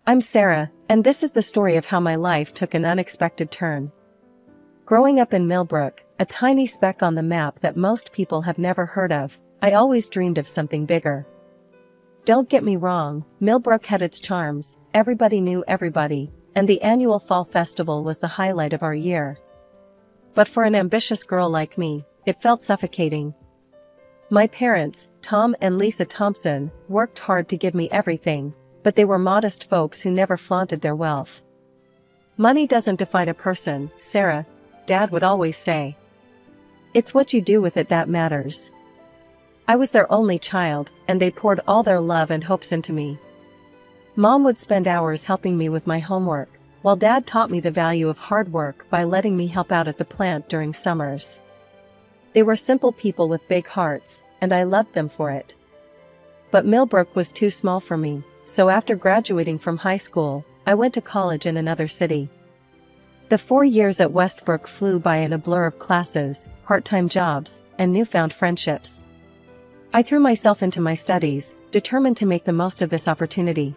I'm Sarah, and this is the story of how my life took an unexpected turn. Growing up in Millbrook, a tiny speck on the map that most people have never heard of, I always dreamed of something bigger. Don't get me wrong, Millbrook had its charms, everybody knew everybody, and the annual fall festival was the highlight of our year. But for an ambitious girl like me, it felt suffocating. My parents, Tom and Lisa Thompson, worked hard to give me everything, but they were modest folks who never flaunted their wealth. Money doesn't define a person, Sarah, Dad would always say. It's what you do with it that matters. I was their only child, and they poured all their love and hopes into me. Mom would spend hours helping me with my homework, while Dad taught me the value of hard work by letting me help out at the plant during summers. They were simple people with big hearts, and I loved them for it. But Millbrook was too small for me, so after graduating from high school, I went to college in another city. The 4 years at Westbrook flew by in a blur of classes, part-time jobs, and newfound friendships. I threw myself into my studies, determined to make the most of this opportunity.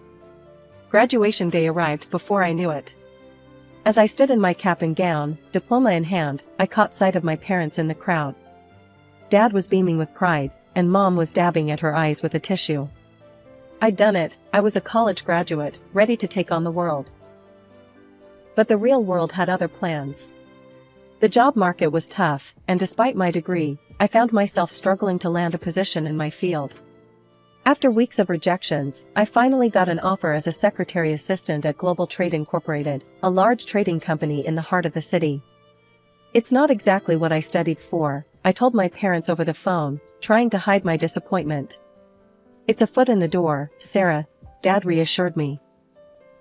Graduation day arrived before I knew it. As I stood in my cap and gown, diploma in hand, I caught sight of my parents in the crowd. Dad was beaming with pride, and Mom was dabbing at her eyes with a tissue. I'd done it, I was a college graduate, ready to take on the world. But the real world had other plans. The job market was tough, and despite my degree, I found myself struggling to land a position in my field. After weeks of rejections, I finally got an offer as a secretary assistant at Global Trade Incorporated, a large trading company in the heart of the city. It's not exactly what I studied for, I told my parents over the phone, trying to hide my disappointment. It's a foot in the door, Sarah, Dad reassured me.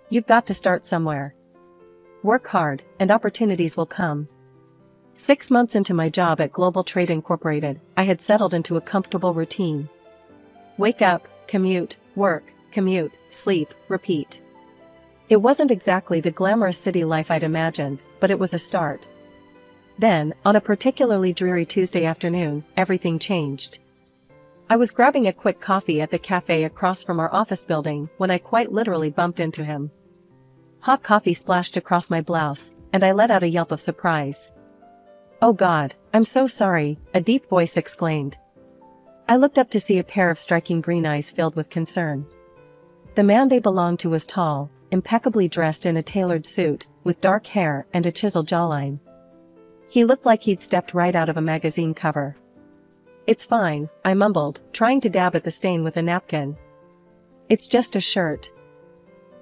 You've got to start somewhere. Work hard, and opportunities will come. 6 months into my job at Global Trade Incorporated, I had settled into a comfortable routine. Wake up, commute, work, commute, sleep, repeat. It wasn't exactly the glamorous city life I'd imagined, but it was a start. Then, on a particularly dreary Tuesday afternoon, everything changed. I was grabbing a quick coffee at the cafe across from our office building when I quite literally bumped into him. Hot coffee splashed across my blouse, and I let out a yelp of surprise. "Oh God, I'm so sorry," a deep voice exclaimed. I looked up to see a pair of striking green eyes filled with concern. The man they belonged to was tall, impeccably dressed in a tailored suit, with dark hair and a chiseled jawline. He looked like he'd stepped right out of a magazine cover. "It's fine," I mumbled, trying to dab at the stain with a napkin. "It's just a shirt."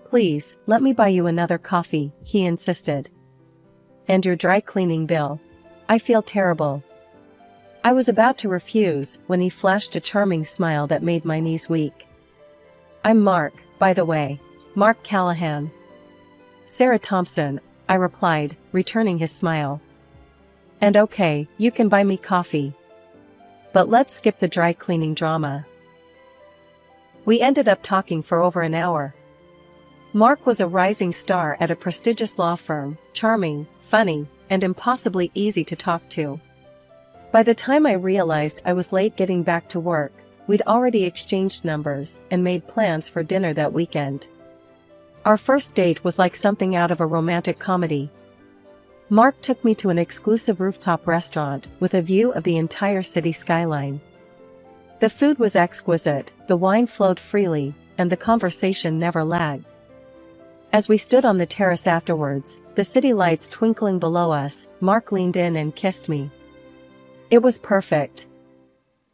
"Please, let me buy you another coffee," he insisted. "And your dry cleaning bill. I feel terrible." I was about to refuse when he flashed a charming smile that made my knees weak. "I'm Mark, by the way. Mark Callahan." "Sarah Thompson," I replied, returning his smile. "And okay, you can buy me coffee. But let's skip the dry cleaning drama." We ended up talking for over an hour. Mark was a rising star at a prestigious law firm, charming, funny, and impossibly easy to talk to. By the time I realized I was late getting back to work, we'd already exchanged numbers and made plans for dinner that weekend. Our first date was like something out of a romantic comedy. Mark took me to an exclusive rooftop restaurant with a view of the entire city skyline. The food was exquisite, the wine flowed freely, and the conversation never lagged. As we stood on the terrace afterwards, the city lights twinkling below us, Mark leaned in and kissed me. It was perfect.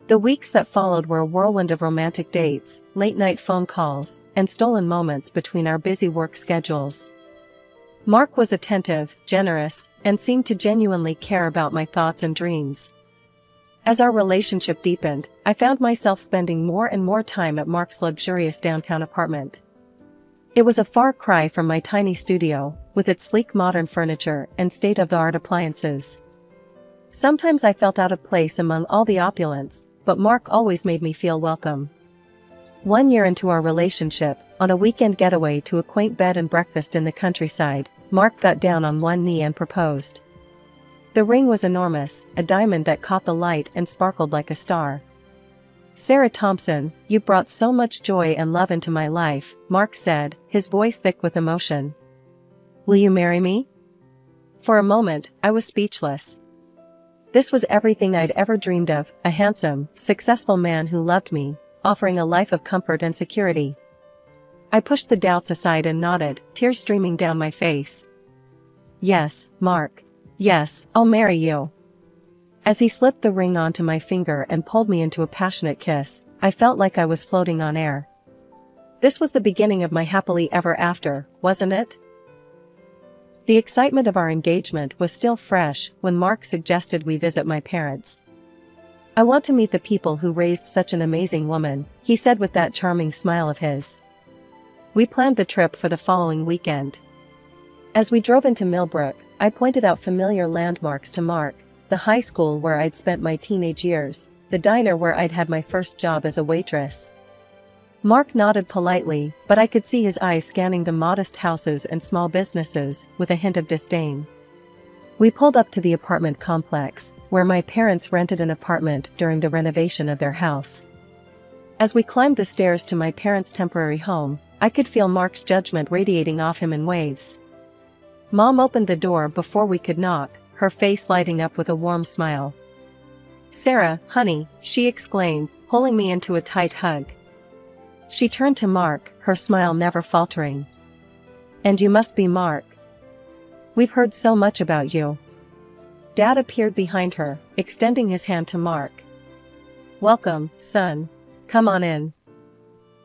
The weeks that followed were a whirlwind of romantic dates, late-night phone calls, and stolen moments between our busy work schedules. Mark was attentive, generous, and seemed to genuinely care about my thoughts and dreams. As our relationship deepened, I found myself spending more and more time at Mark's luxurious downtown apartment. It was a far cry from my tiny studio, with its sleek modern furniture and state-of-the-art appliances. Sometimes I felt out of place among all the opulence, but Mark always made me feel welcome. 1 year into our relationship, on a weekend getaway to a quaint bed and breakfast in the countryside, Mark got down on one knee and proposed. The ring was enormous, a diamond that caught the light and sparkled like a star. Sarah Thompson, you brought so much joy and love into my life, Mark said, his voice thick with emotion. Will you marry me? For a moment, I was speechless. This was everything I'd ever dreamed of, a handsome, successful man who loved me, offering a life of comfort and security. I pushed the doubts aside and nodded, tears streaming down my face. Yes, Mark. Yes, I'll marry you. As he slipped the ring onto my finger and pulled me into a passionate kiss, I felt like I was floating on air. This was the beginning of my happily ever after, wasn't it? The excitement of our engagement was still fresh when Mark suggested we visit my parents. I want to meet the people who raised such an amazing woman, he said with that charming smile of his. We planned the trip for the following weekend. As we drove into Millbrook, I pointed out familiar landmarks to Mark, the high school where I'd spent my teenage years, the diner where I'd had my first job as a waitress. Mark nodded politely, but I could see his eyes scanning the modest houses and small businesses, with a hint of disdain. We pulled up to the apartment complex, where my parents rented an apartment during the renovation of their house. As we climbed the stairs to my parents' temporary home, I could feel Mark's judgment radiating off him in waves. Mom opened the door before we could knock, her face lighting up with a warm smile. Sarah, honey, she exclaimed, pulling me into a tight hug. She turned to Mark, her smile never faltering. And you must be Mark. We've heard so much about you. Dad appeared behind her, extending his hand to Mark. Welcome, son. Come on in.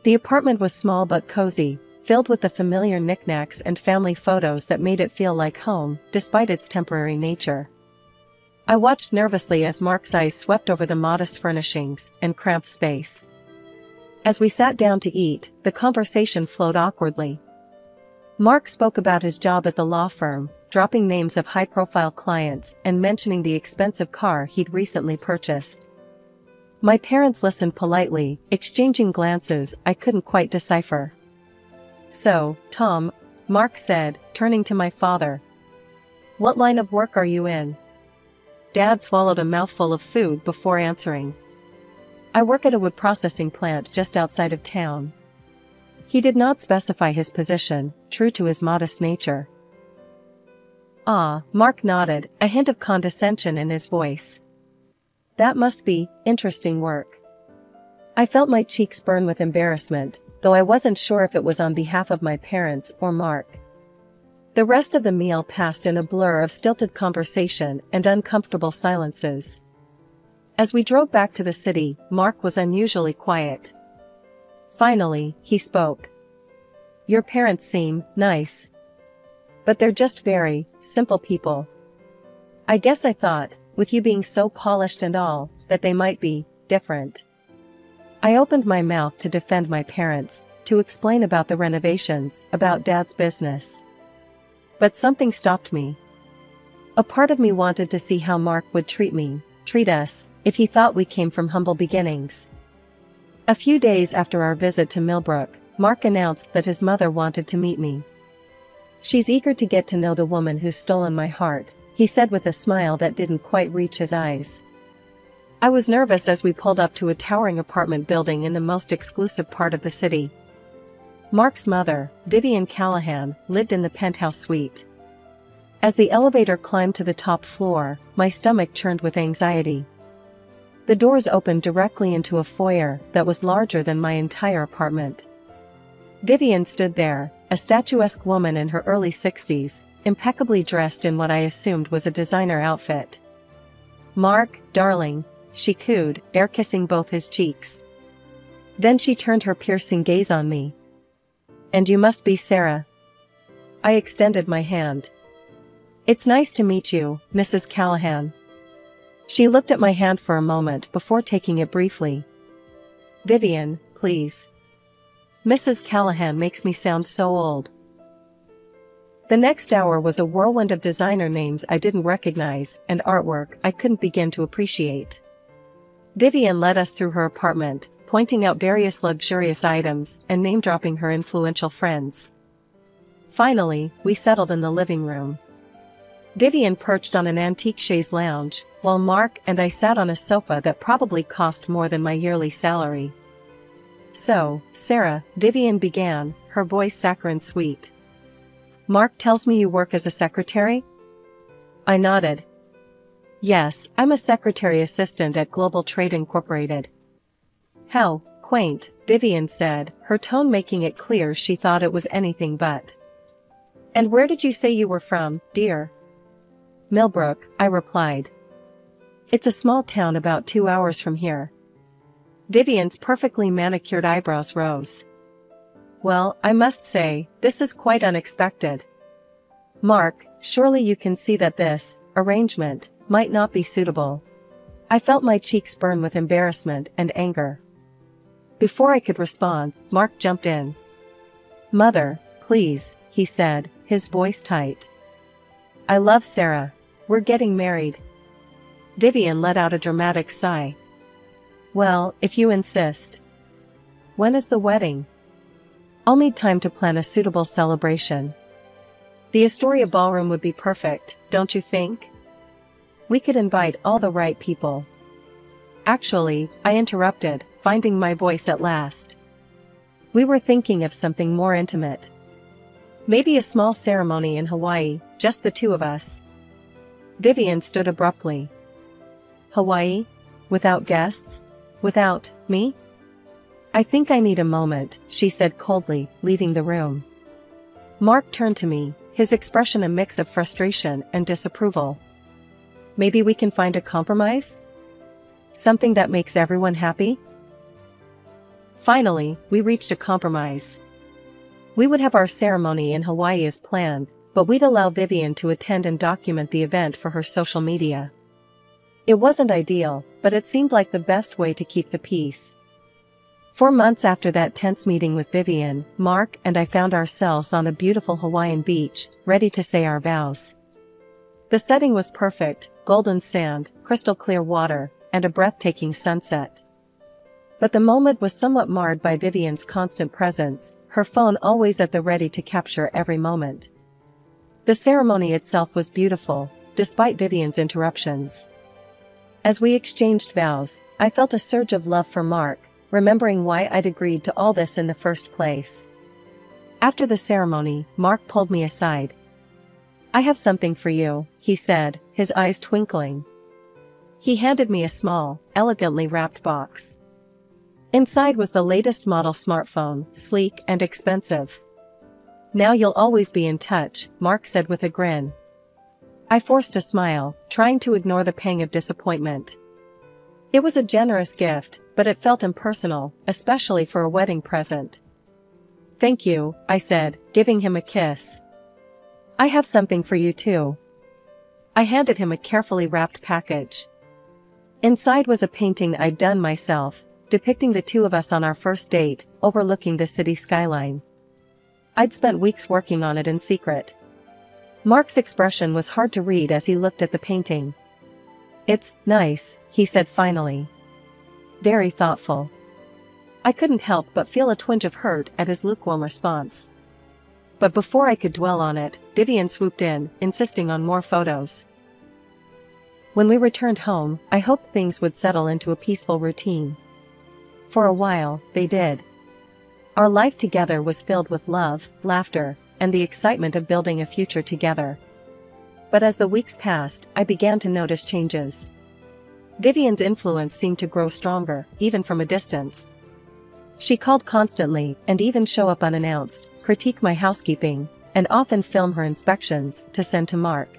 The apartment was small but cozy, filled with the familiar knickknacks and family photos that made it feel like home, despite its temporary nature. I watched nervously as Mark's eyes swept over the modest furnishings and cramped space. As we sat down to eat, the conversation flowed awkwardly. Mark spoke about his job at the law firm, dropping names of high-profile clients and mentioning the expensive car he'd recently purchased. My parents listened politely, exchanging glances I couldn't quite decipher. So, Tom, Mark said, turning to my father. What line of work are you in? Dad swallowed a mouthful of food before answering. I work at a wood processing plant just outside of town. He did not specify his position, true to his modest nature. Ah, Mark nodded, a hint of condescension in his voice. That must be interesting work. I felt my cheeks burn with embarrassment, though I wasn't sure if it was on behalf of my parents or Mark. The rest of the meal passed in a blur of stilted conversation and uncomfortable silences. As we drove back to the city, Mark was unusually quiet. Finally, he spoke. Your parents seem nice. But they're just very simple people. I guess I thought, with you being so polished and all, that they might be different. I opened my mouth to defend my parents, to explain about the renovations, about Dad's business. But something stopped me. A part of me wanted to see how Mark would treat us, if he thought we came from humble beginnings. A few days after our visit to Millbrook, Mark announced that his mother wanted to meet me. She's eager to get to know the woman who's stolen my heart, he said with a smile that didn't quite reach his eyes. I was nervous as we pulled up to a towering apartment building in the most exclusive part of the city. Mark's mother, Vivian Callahan, lived in the penthouse suite. As the elevator climbed to the top floor, my stomach churned with anxiety. The doors opened directly into a foyer that was larger than my entire apartment. Vivian stood there, a statuesque woman in her early 60s, impeccably dressed in what I assumed was a designer outfit. Mark, darling, she cooed, air-kissing both his cheeks. Then she turned her piercing gaze on me. And you must be Sarah. I extended my hand. It's nice to meet you, Mrs. Callahan. She looked at my hand for a moment before taking it briefly. Vivian, please. Mrs. Callahan makes me sound so old. The next hour was a whirlwind of designer names I didn't recognize and artwork I couldn't begin to appreciate. Vivian led us through her apartment, pointing out various luxurious items and name-dropping her influential friends. Finally, we settled in the living room. Vivian perched on an antique chaise lounge, while Mark and I sat on a sofa that probably cost more than my yearly salary. "So, Sarah," Vivian began, her voice saccharine sweet. "Mark tells me you work as a secretary?" I nodded. "Yes, I'm a secretary assistant at Global Trade Incorporated." "How quaint," Vivian said, her tone making it clear she thought it was anything but. "And where did you say you were from, dear?" "Millbrook," I replied. "It's a small town about 2 hours from here." Vivian's perfectly manicured eyebrows rose. "Well, I must say, this is quite unexpected. Mark, surely you can see that this arrangement might not be suitable." I felt my cheeks burn with embarrassment and anger. Before I could respond, Mark jumped in. "Mother, please," he said, his voice tight. "I love Sarah. We're getting married." Vivian let out a dramatic sigh. "Well, if you insist. When is the wedding?" "I'll need time to plan a suitable celebration." "The Astoria Ballroom would be perfect, don't you think? We could invite all the right people." "Actually," I interrupted, finding my voice at last. "We were thinking of something more intimate. Maybe a small ceremony in Hawaii, just the two of us." Vivian stood abruptly. "Hawaii? Without guests? Without me?" "I think I need a moment," she said coldly, leaving the room. Mark turned to me, his expression a mix of frustration and disapproval. "Maybe we can find a compromise? Something that makes everyone happy?" Finally, we reached a compromise. We would have our ceremony in Hawaii as planned, but we'd allow Vivian to attend and document the event for her social media. It wasn't ideal, but it seemed like the best way to keep the peace. 4 months after that tense meeting with Vivian, Mark and I found ourselves on a beautiful Hawaiian beach, ready to say our vows. The setting was perfect, golden sand, crystal clear water, and a breathtaking sunset. But the moment was somewhat marred by Vivian's constant presence, her phone always at the ready to capture every moment. The ceremony itself was beautiful, despite Vivian's interruptions. As we exchanged vows, I felt a surge of love for Mark, remembering why I'd agreed to all this in the first place. After the ceremony, Mark pulled me aside. "I have something for you," he said, his eyes twinkling. He handed me a small, elegantly wrapped box. Inside was the latest model smartphone, sleek and expensive. "Now you'll always be in touch," Mark said with a grin. I forced a smile, trying to ignore the pang of disappointment. It was a generous gift, but it felt impersonal, especially for a wedding present. "Thank you," I said, giving him a kiss. "I have something for you too." I handed him a carefully wrapped package. Inside was a painting I'd done myself, depicting the two of us on our first date, overlooking the city skyline. I'd spent weeks working on it in secret. Mark's expression was hard to read as he looked at the painting. "It's nice," he said finally. "Very thoughtful." I couldn't help but feel a twinge of hurt at his lukewarm response. But before I could dwell on it, Vivian swooped in, insisting on more photos. When we returned home, I hoped things would settle into a peaceful routine. For a while, they did. Our life together was filled with love, laughter, and the excitement of building a future together. But as the weeks passed, I began to notice changes. Vivian's influence seemed to grow stronger, even from a distance. She called constantly, and even show up unannounced, critique my housekeeping, and often film her inspections to send to Mark.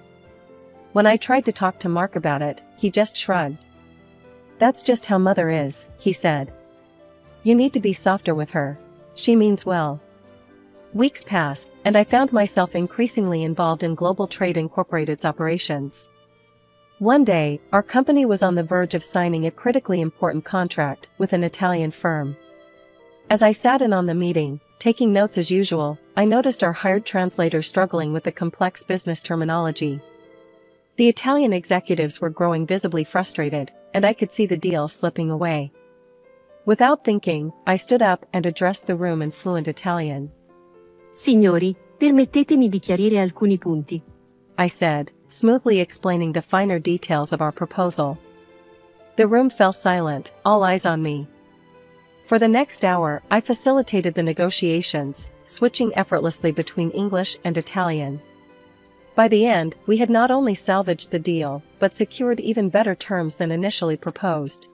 When I tried to talk to Mark about it, he just shrugged. "That's just how Mother is," he said. "You need to be softer with her. She means well." Weeks passed, and I found myself increasingly involved in Global Trade Incorporated's operations. One day, our company was on the verge of signing a critically important contract with an Italian firm. As I sat in on the meeting, taking notes as usual, I noticed our hired translator struggling with the complex business terminology. The Italian executives were growing visibly frustrated, and I could see the deal slipping away. Without thinking, I stood up and addressed the room in fluent Italian. Signori, permettetemi di chiarire alcuni punti. I said. smoothly explaining the finer details of our proposal. The room fell silent, all eyes on me. For the next hour, I facilitated the negotiations, switching effortlessly between English and Italian. By the end, we had not only salvaged the deal, but secured even better terms than initially proposed.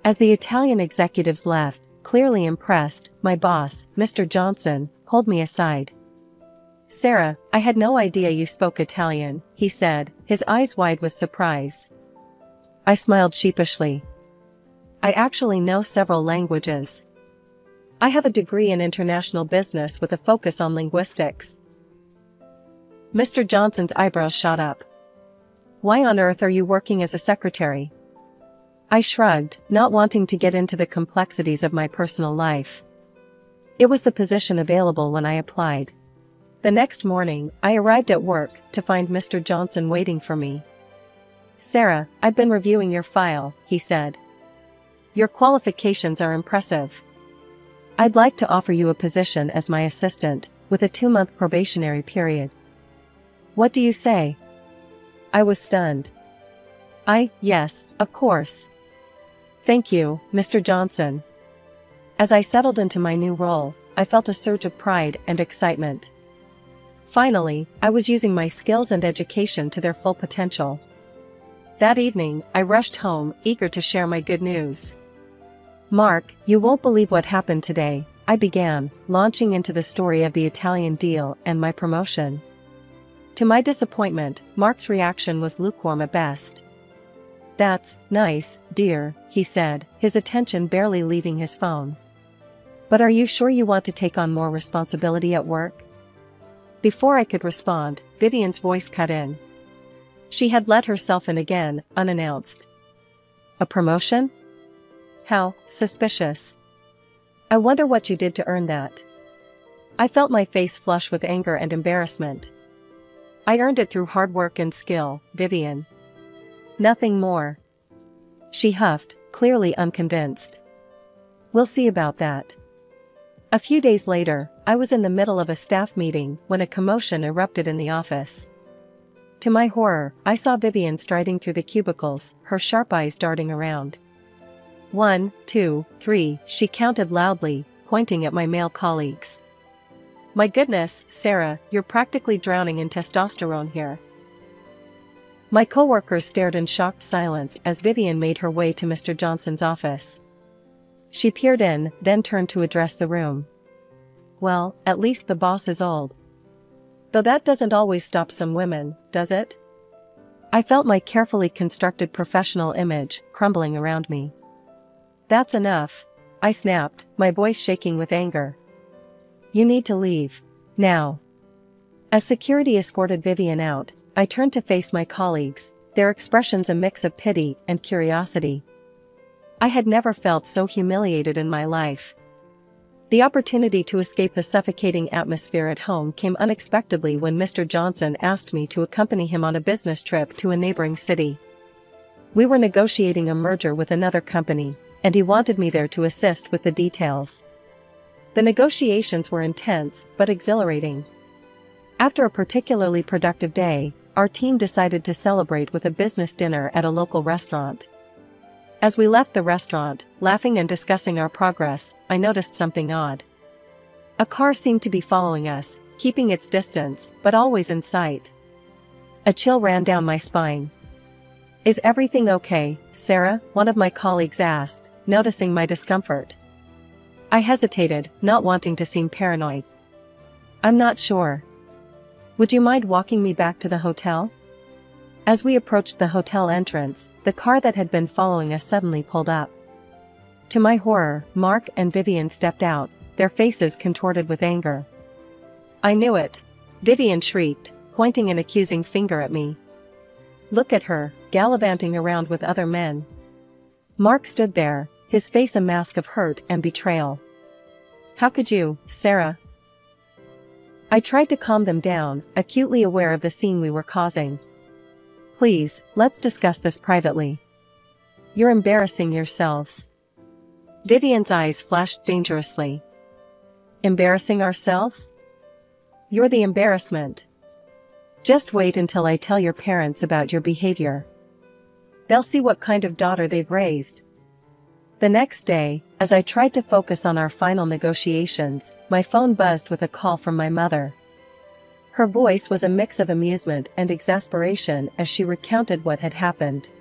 As the Italian executives left, clearly impressed, my boss, Mr. Johnson, pulled me aside. "Sarah, I had no idea you spoke Italian," he said, his eyes wide with surprise. I smiled sheepishly. "I actually know several languages. I have a degree in international business with a focus on linguistics." Mr. Johnson's eyebrows shot up. "Why on earth are you working as a secretary?" I shrugged, not wanting to get into the complexities of my personal life. It was the position available when I applied. The next morning, I arrived at work to find Mr. Johnson waiting for me. "Sarah, I've been reviewing your file," he said. "Your qualifications are impressive. I'd like to offer you a position as my assistant, with a 2-month probationary period." "What do you say?" I was stunned. Yes, of course. "Thank you, Mr. Johnson." As I settled into my new role, I felt a surge of pride and excitement. Finally, I was using my skills and education to their full potential. That evening, I rushed home, eager to share my good news. "Mark, you won't believe what happened today," I began, launching into the story of the Italian deal and my promotion. To my disappointment, Mark's reaction was lukewarm at best. "That's nice, dear," he said, his attention barely leaving his phone. "But are you sure you want to take on more responsibility at work?" Before I could respond, Vivian's voice cut in. She had let herself in again, unannounced. "A promotion? How suspicious. I wonder what you did to earn that." I felt my face flush with anger and embarrassment. "I earned it through hard work and skill, Vivian. Nothing more." She huffed, clearly unconvinced. "We'll see about that." A few days later, I was in the middle of a staff meeting when a commotion erupted in the office. To my horror, I saw Vivian striding through the cubicles, her sharp eyes darting around. 1, 2, 3, she counted loudly, pointing at my male colleagues. "My goodness, Sarah, you're practically drowning in testosterone here." My coworkers stared in shocked silence as Vivian made her way to Mr. Johnson's office. She peered in, then turned to address the room. "Well, at least the boss is old. Though that doesn't always stop some women, does it?" I felt my carefully constructed professional image crumbling around me. "That's enough," I snapped, my voice shaking with anger. "You need to leave. Now." As security escorted Vivian out, I turned to face my colleagues, their expressions a mix of pity and curiosity. I had never felt so humiliated in my life. The opportunity to escape the suffocating atmosphere at home came unexpectedly when Mr. Johnson asked me to accompany him on a business trip to a neighboring city. We were negotiating a merger with another company, and he wanted me there to assist with the details. The negotiations were intense but exhilarating. After a particularly productive day, our team decided to celebrate with a business dinner at a local restaurant. As we left the restaurant, laughing and discussing our progress, I noticed something odd. A car seemed to be following us, keeping its distance, but always in sight. A chill ran down my spine. "Is everything okay, Sarah?" one of my colleagues asked, noticing my discomfort. I hesitated, not wanting to seem paranoid. "I'm not sure. Would you mind walking me back to the hotel?" As we approached the hotel entrance, the car that had been following us suddenly pulled up. To my horror, Mark and Vivian stepped out, their faces contorted with anger. "I knew it!" Vivian shrieked, pointing an accusing finger at me. "Look at her, gallivanting around with other men." Mark stood there, his face a mask of hurt and betrayal. "How could you, Sarah?" I tried to calm them down, acutely aware of the scene we were causing. "Please, let's discuss this privately. You're embarrassing yourselves." Vivian's eyes flashed dangerously. "Embarrassing ourselves? You're the embarrassment." Just wait until I tell your parents about your behavior. They'll see what kind of daughter they've raised." The next day, as I tried to focus on our final negotiations, my phone buzzed with a call from my mother. Her voice was a mix of amusement and exasperation as she recounted what had happened.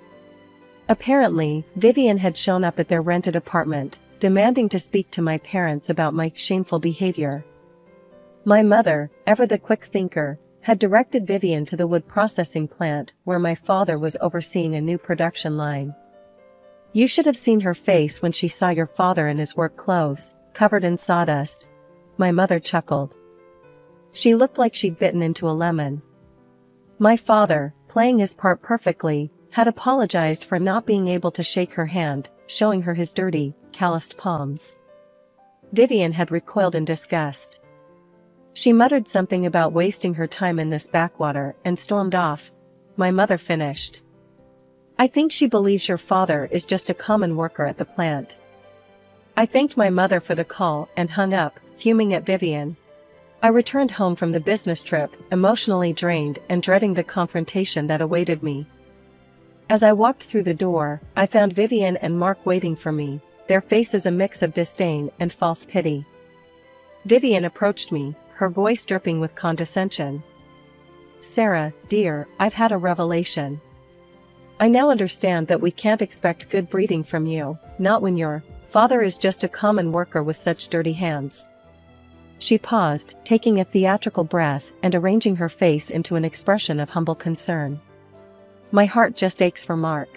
Apparently, Vivian had shown up at their rented apartment, demanding to speak to my parents about my shameful behavior. My mother, ever the quick thinker, had directed Vivian to the wood processing plant where my father was overseeing a new production line. "You should have seen her face when she saw your father in his work clothes, covered in sawdust," my mother chuckled. "She looked like she'd bitten into a lemon." My father, playing his part perfectly, had apologized for not being able to shake her hand, showing her his dirty, calloused palms. Vivian had recoiled in disgust. She muttered something about wasting her time in this backwater and stormed off. My mother finished. "I think she believes your father is just a common worker at the plant." I thanked my mother for the call and hung up, fuming at Vivian. I returned home from the business trip, emotionally drained and dreading the confrontation that awaited me. As I walked through the door, I found Vivian and Mark waiting for me, their faces a mix of disdain and false pity. Vivian approached me, her voice dripping with condescension. "Sarah, dear, I've had a revelation. I now understand that we can't expect good breeding from you, not when your father is just a common worker with such dirty hands." She paused, taking a theatrical breath and arranging her face into an expression of humble concern. "My heart just aches for Mark.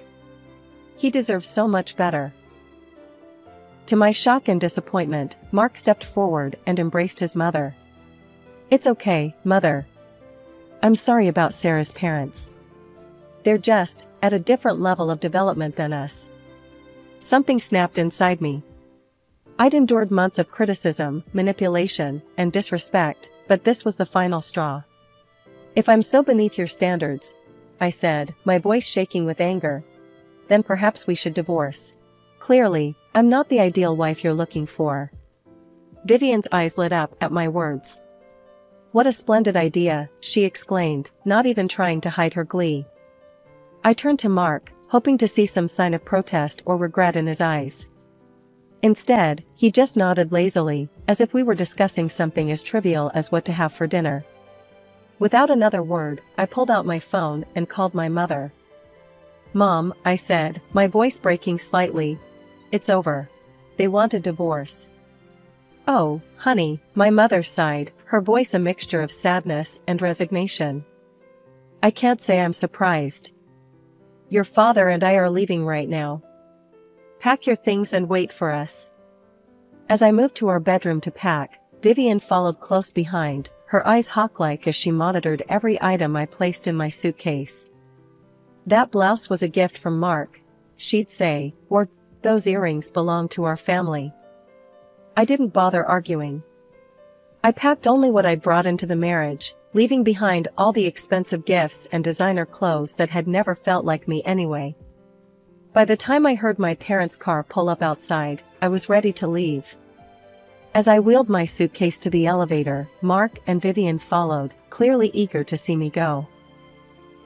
He deserves so much better." To my shock and disappointment, Mark stepped forward and embraced his mother. "It's okay, Mother. I'm sorry about Sarah's parents. They're just at a different level of development than us." Something snapped inside me. I'd endured months of criticism, manipulation, and disrespect, but this was the final straw. "If I'm so beneath your standards," I said, my voice shaking with anger, "then perhaps we should divorce. Clearly, I'm not the ideal wife you're looking for." Vivian's eyes lit up at my words. "What a splendid idea," she exclaimed, not even trying to hide her glee. I turned to Mark, hoping to see some sign of protest or regret in his eyes. Instead, he just nodded lazily, as if we were discussing something as trivial as what to have for dinner. Without another word, I pulled out my phone and called my mother. "Mom," I said, my voice breaking slightly, "it's over. They want a divorce." "Oh, honey," my mother sighed, her voice a mixture of sadness and resignation. "I can't say I'm surprised. Your father and I are leaving right now. Pack your things and wait for us." As I moved to our bedroom to pack, Vivian followed close behind, her eyes hawk-like as she monitored every item I placed in my suitcase. "That blouse was a gift from Mark," she'd say, or "those earrings belong to our family." I didn't bother arguing. I packed only what I'd brought into the marriage, leaving behind all the expensive gifts and designer clothes that had never felt like me anyway. By the time I heard my parents' car pull up outside, I was ready to leave. As I wheeled my suitcase to the elevator, Mark and Vivian followed, clearly eager to see me go.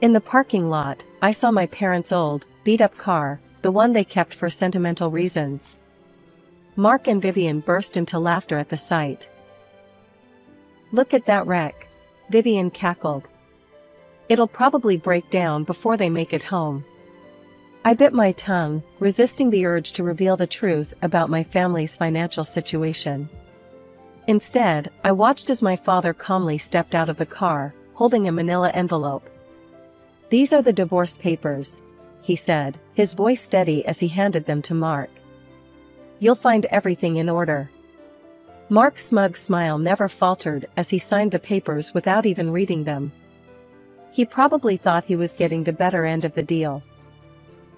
In the parking lot, I saw my parents' old, beat-up car, the one they kept for sentimental reasons. Mark and Vivian burst into laughter at the sight. "Look at that wreck," Vivian cackled. "It'll probably break down before they make it home." I bit my tongue, resisting the urge to reveal the truth about my family's financial situation. Instead, I watched as my father calmly stepped out of the car, holding a manila envelope. "These are the divorce papers," he said, his voice steady as he handed them to Mark. "You'll find everything in order." Mark's smug smile never faltered as he signed the papers without even reading them. He probably thought he was getting the better end of the deal.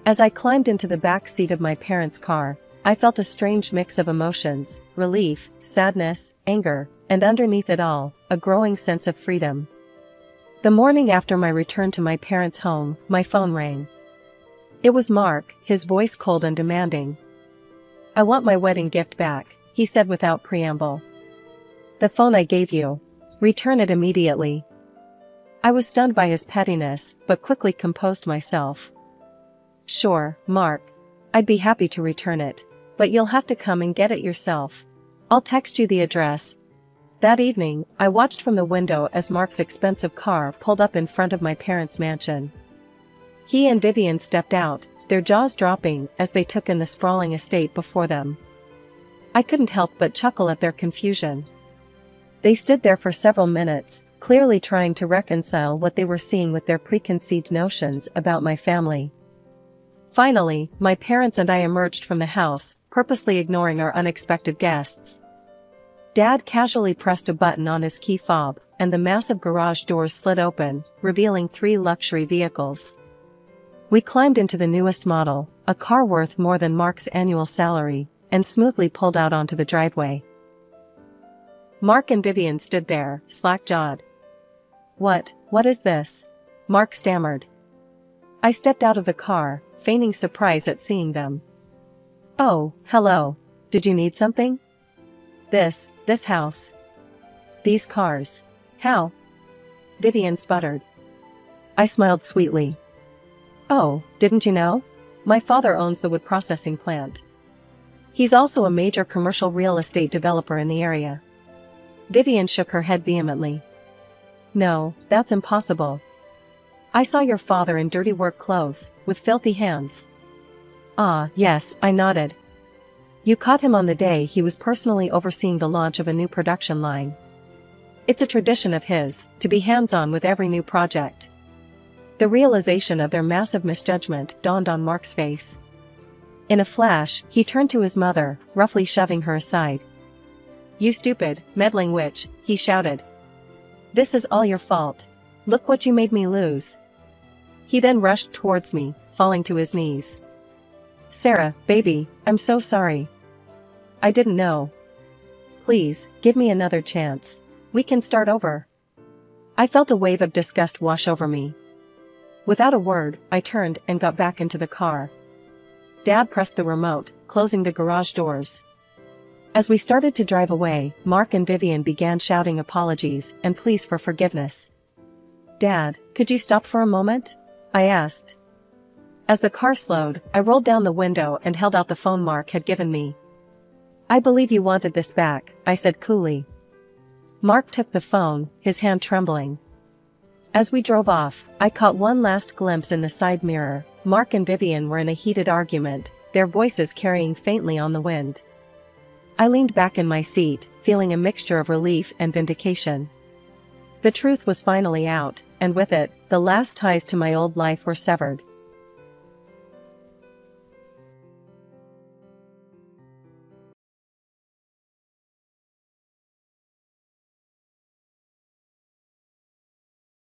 As I climbed into the back seat of my parents' car, I felt a strange mix of emotions: relief, sadness, anger, and underneath it all, a growing sense of freedom. The morning after my return to my parents' home, my phone rang. It was Mark, his voice cold and demanding. "I want my wedding gift back," he said without preamble. "The phone I gave you. Return it immediately." I was stunned by his pettiness, but quickly composed myself. Sure, Mark. I'd be happy to return it. But you'll have to come and get it yourself. I'll text you the address. That evening, I watched from the window as Mark's expensive car pulled up in front of my parents' mansion. He and Vivian stepped out, their jaws dropping as they took in the sprawling estate before them. I couldn't help but chuckle at their confusion. They stood there for several minutes, clearly trying to reconcile what they were seeing with their preconceived notions about my family. Finally, my parents and I emerged from the house, purposely ignoring our unexpected guests. Dad casually pressed a button on his key fob, and the massive garage doors slid open, revealing 3 luxury vehicles. We climbed into the newest model, a car worth more than Mark's annual salary, and smoothly pulled out onto the driveway. Mark and Vivian stood there, slack-jawed. What is this?" Mark stammered. I stepped out of the car, feigning surprise at seeing them. "Oh, hello. Did you need something?" This house. These cars. How?" Vivian sputtered. I smiled sweetly. "Oh, didn't you know? My father owns the wood processing plant. He's also a major commercial real estate developer in the area." Vivian shook her head vehemently. "No, that's impossible. I saw your father in dirty work clothes, with filthy hands." "Ah, yes," I nodded. "You caught him on the day he was personally overseeing the launch of a new production line. It's a tradition of his, to be hands-on with every new project." The realization of their massive misjudgment dawned on Mark's face. In a flash, he turned to his mother, roughly shoving her aside. "You stupid, meddling witch," he shouted. "This is all your fault. Look what you made me lose." He then rushed towards me, falling to his knees. "Sarah, baby, I'm so sorry. I didn't know. Please, give me another chance. We can start over." I felt a wave of disgust wash over me. Without a word, I turned and got back into the car. Dad pressed the remote, closing the garage doors. As we started to drive away, Mark and Vivian began shouting apologies and pleas for forgiveness. "Dad, could you stop for a moment?" I asked. As the car slowed, I rolled down the window and held out the phone Mark had given me. "I believe you wanted this back," I said coolly. Mark took the phone, his hand trembling. As we drove off, I caught one last glimpse in the side mirror. Mark and Vivian were in a heated argument, their voices carrying faintly on the wind. I leaned back in my seat, feeling a mixture of relief and vindication. The truth was finally out, and with it, the last ties to my old life were severed.